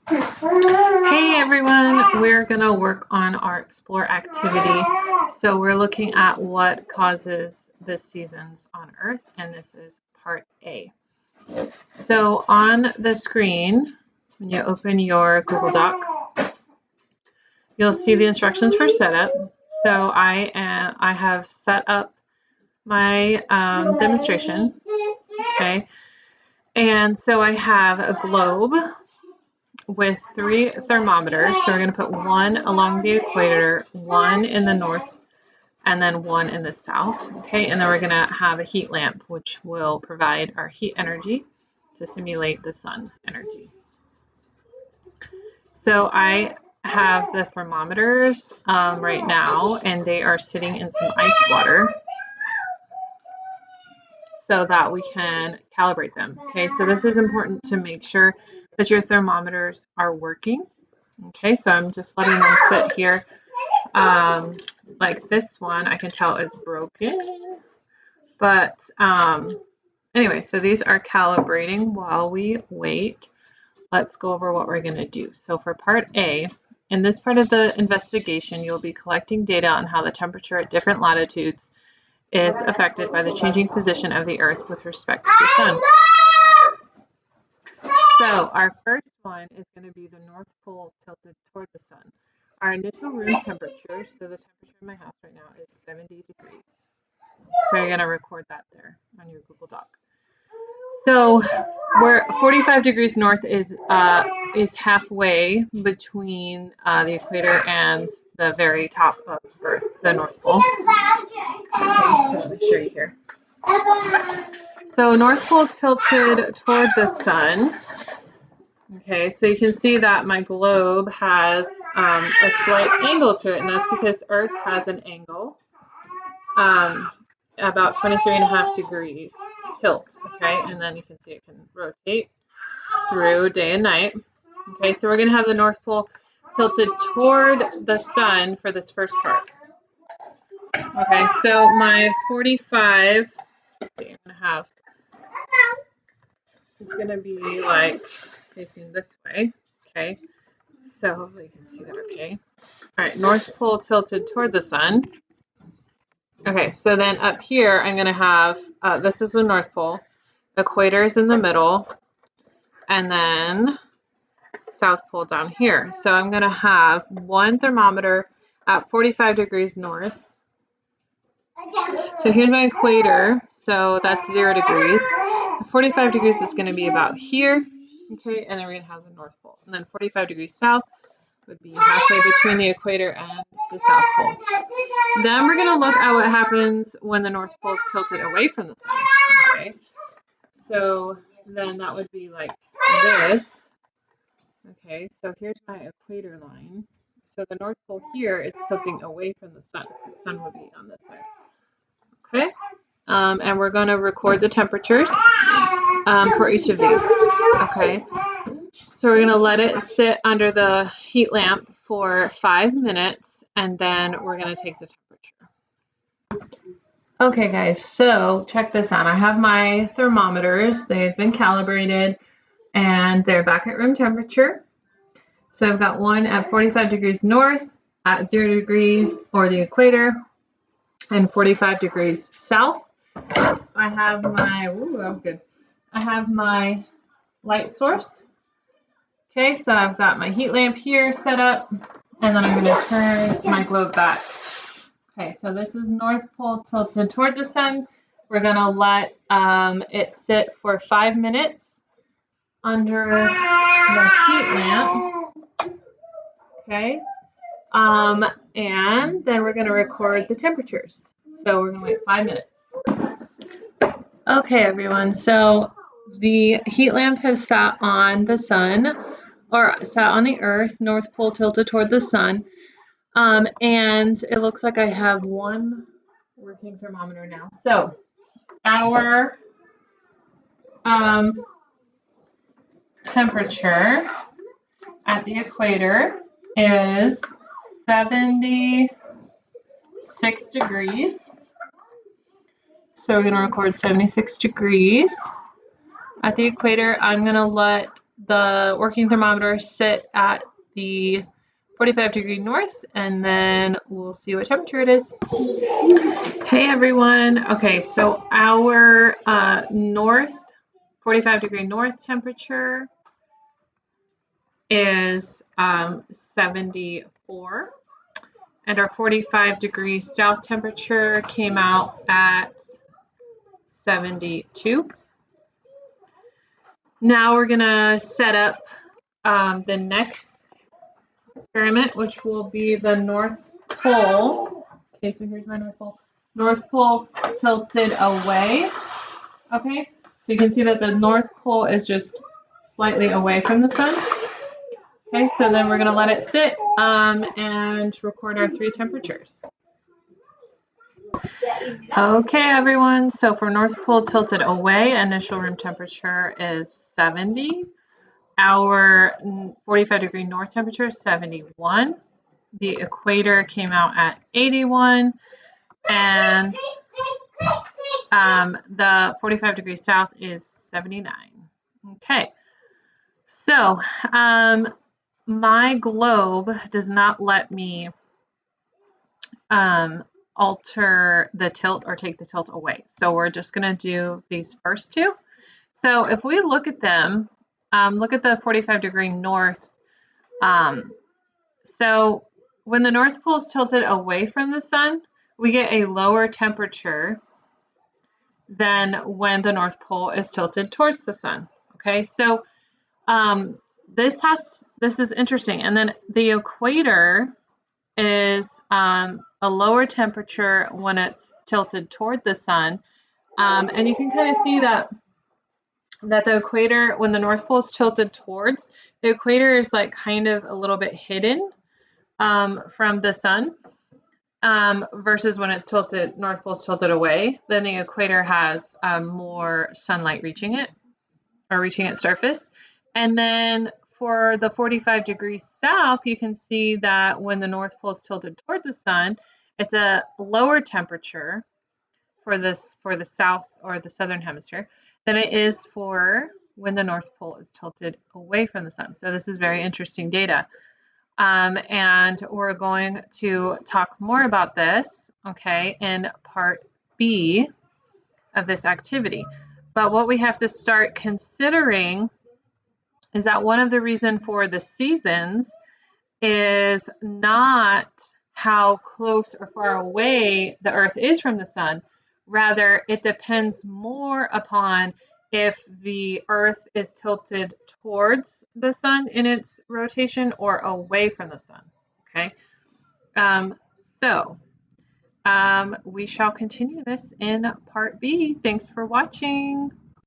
Hey everyone, we're going to work on our explore activity. So we're looking at what causes the seasons on Earth, and this is part A. So on the screen, when you open your Google Doc, you'll see the instructions for setup. So I have set up my demonstration, okay? And so I have a globe with 3 thermometers. So we're going to put one along the equator, one in the north, and then one in the south. Okay, and then we're going to have a heat lamp, which will provide our heat energy to simulate the sun's energy. So I have the thermometers right now, and they are sitting in some ice water so that we can calibrate them. Okay, so this is important to make sure that your thermometers are working. Okay, so I'm just letting them sit here. Like this one, I can tell is broken. But anyway, so these are calibrating while we wait. Let's go over what we're going to do. So for part A, in this part of the investigation, you'll be collecting data on how the temperature at different latitudes is affected by the changing position of the Earth with respect to the sun. So our first one is going to be the North Pole tilted toward the sun. Our initial room temperature, so the temperature in my house right now is 70 degrees. So you're going to record that there on your Google Doc. So we're 45 degrees north is halfway between the equator and the very top of Earth, the North Pole. Okay, so let me show you here. So North Pole tilted toward the sun. Okay, so you can see that my globe has a slight angle to it, and that's because Earth has an angle about 23.5 degrees tilt. Okay, and then you can see it can rotate through day and night. Okay, so we're going to have the North Pole tilted toward the sun for this first part. Okay, so my 45, let's see, I'm going to have, it's going to be like facing this way. Okay, so hopefully you can see that okay. All right, North Pole tilted toward the sun. Okay, so then up here I'm going to have, this is the North Pole, equator is in the middle, and then South Pole down here. So I'm going to have one thermometer at 45 degrees north. So here's my equator, so that's 0 degrees. 45 degrees is going to be about here, okay, and then we're going to have the North Pole. And then 45 degrees south would be halfway between the equator and the South Pole. Then we're going to look at what happens when the North Pole is tilted away from the sun, okay? So then that would be like this. Okay, so here's my equator line. So the North Pole here is tilting away from the sun, so the sun will be on this side. Okay, and we're going to record the temperatures for each of these. Okay, so we're going to let it sit under the heat lamp for 5 minutes, and then we're going to take the temperature. Okay guys, so check this out. I have my thermometers. They've been calibrated and they're back at room temperature. So I've got one at 45 degrees north, at 0 degrees or the equator, and 45 degrees south. I have my, ooh, that was good. I have my light source. Okay, so I've got my heat lamp here set up, and then I'm going to turn my globe back. Okay, so this is North Pole tilted toward the sun. We're going to let it sit for 5 minutes under the heat lamp. Okay, and then we're going to record the temperatures. So we're going to wait 5 minutes. Okay, everyone, so the heat lamp has sat on the sun, or sat on the Earth, North Pole tilted toward the sun, and it looks like I have one working thermometer now. So our temperature at the equator is 76 degrees. So we're going to record 76 degrees. At the equator, I'm going to let the working thermometer sit at the 45-degree north, and then we'll see what temperature it is. Hey everyone. Okay, so our north, 45-degree north temperature is 74, and our 45-degree south temperature came out at 72. Now we're gonna set up the next experiment, which will be the North Pole. Okay, so here's my North Pole. North Pole tilted away. Okay, so you can see that the North Pole is just slightly away from the sun. Okay, so then we're gonna let it sit and record our 3 temperatures. Okay, everyone, so for North Pole tilted away, initial room temperature is 70. Our 45-degree north temperature is 71. The equator came out at 81. And the 45-degree south is 79. Okay, so my globe does not let me alter the tilt or take the tilt away. So we're just going to do these first 2. So if we look at them, look at the 45-degree north. So when the North Pole is tilted away from the sun, we get a lower temperature than when the North Pole is tilted towards the sun. Okay, so this is interesting. And then the equator is a lower temperature when it's tilted toward the sun. And you can kind of see that the equator, when the North Pole is tilted towards, the equator is like kind of a little bit hidden from the sun, versus when it's tilted, North Pole is tilted away, then the equator has more sunlight reaching it, or reaching its surface. And then for the 45 degrees south, you can see that when the North Pole is tilted toward the sun, it's a lower temperature for the south or the southern hemisphere than it is for when the North Pole is tilted away from the sun. So this is very interesting data. And we're going to talk more about this, okay, in part B of this activity. But what we have to start considering is that one of the reasons for the seasons is not how close or far away the Earth is from the sun. Rather, it depends more upon if the Earth is tilted towards the sun in its rotation or away from the sun. Okay, we shall continue this in part B. Thanks for watching.